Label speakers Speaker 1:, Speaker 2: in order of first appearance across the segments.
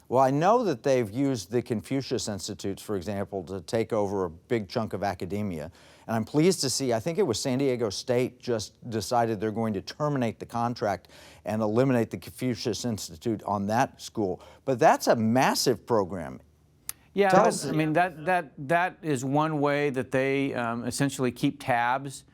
Speaker 1: Well, I know that they've used the Confucius Institutes, for example, to take over a big chunk of academia. And I'm pleased to see, I think it was San Diego State just decided they're going to terminate the contract and eliminate the Confucius Institute on that school. But that's a massive program.
Speaker 2: Yeah, I mean, that is one way that they essentially keep tabs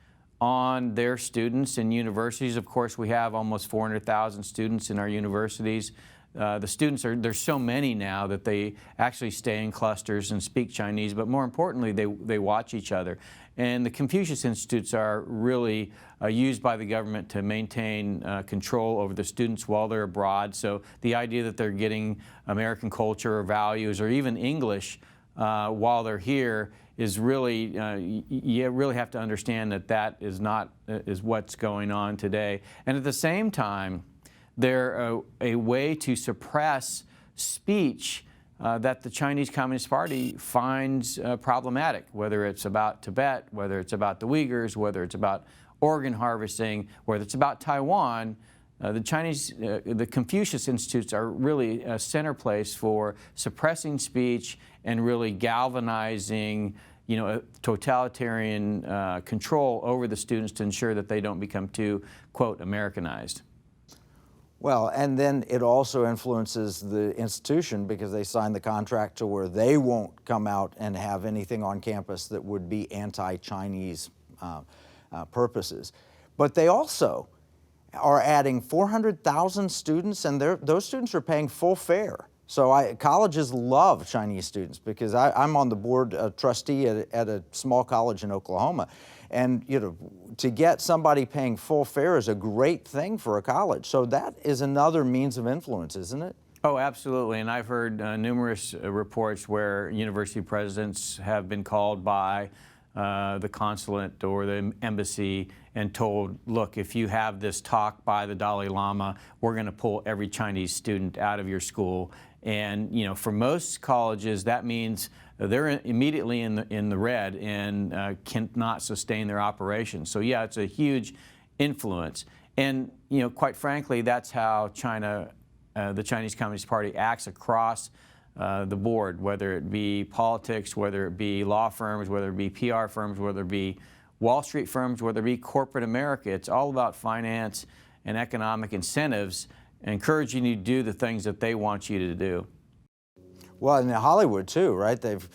Speaker 2: on their students in universities. Of course, we have almost 400,000 students in our universities. The students there's so many now that they actually stay in clusters and speak Chinese, but more importantly, they watch each other. And the Confucius Institutes are really used by the government to maintain control over the students while they're abroad. So the idea that they're getting American culture or values or even English while they're here is really, you really have to understand that that is not is what's going on today. And at the same time, they're a way to suppress speech that the Chinese Communist Party finds problematic, whether it's about Tibet, whether it's about the Uyghurs, whether it's about organ harvesting, whether it's about Taiwan. The Confucius Institutes are really a center place for suppressing speech and really galvanizing, a totalitarian control over the students to ensure that they don't become too, quote, Americanized.
Speaker 1: Well, and then it also influences the institution because they signed the contract to where they won't come out and have anything on campus that would be anti-Chinese purposes. But they also are adding 400,000 students, and those students are paying full fare. So colleges love Chinese students because I'm on the board trustee at a small college in Oklahoma. And to get somebody paying full fare is a great thing for a college. So that is another means of influence, isn't it?
Speaker 2: Oh, absolutely. And I've heard numerous reports where university presidents have been called by the consulate or the embassy and told, look, if you have this talk by the Dalai Lama, we're going to pull every Chinese student out of your school. And for most colleges, that means they're immediately in the red and cannot sustain their operations. So yeah, it's a huge influence. And quite frankly, that's how China, the Chinese Communist Party, acts across the board, whether it be politics, whether it be law firms, whether it be PR firms, whether it be Wall Street firms, whether it be corporate America. It's all about finance and economic incentives, encouraging you to do the things that they want you to do.
Speaker 1: Well, in Hollywood too, right? They've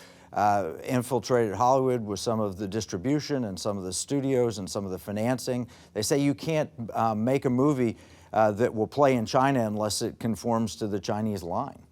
Speaker 1: infiltrated Hollywood with some of the distribution and some of the studios and some of the financing. They say you can't make a movie that will play in China unless it conforms to the Chinese line.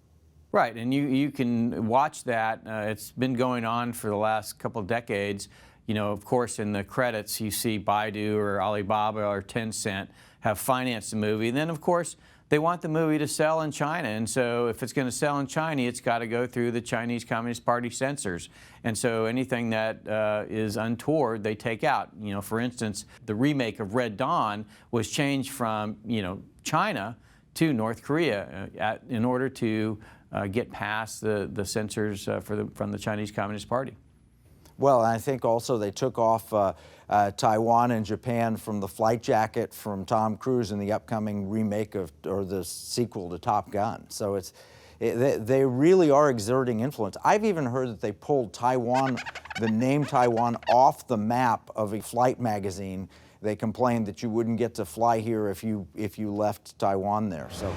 Speaker 2: Right, and you can watch that. It's been going on for the last couple of decades. Of course, in the credits, you see Baidu or Alibaba or Tencent have financed the movie. And then, of course, they want the movie to sell in China. And so if it's going to sell in China, it's got to go through the Chinese Communist Party censors. And so anything that is untoward, they take out. For instance, the remake of Red Dawn was changed from, China to North Korea in order to get past the censors from the Chinese Communist Party.
Speaker 1: Well, I think also they took off Taiwan and Japan from the flight jacket from Tom Cruise in the upcoming remake or the sequel to Top Gun. So they really are exerting influence. I've even heard that they pulled Taiwan, the name Taiwan, off the map of a flight magazine. They complained that you wouldn't get to fly here if you left Taiwan there. So.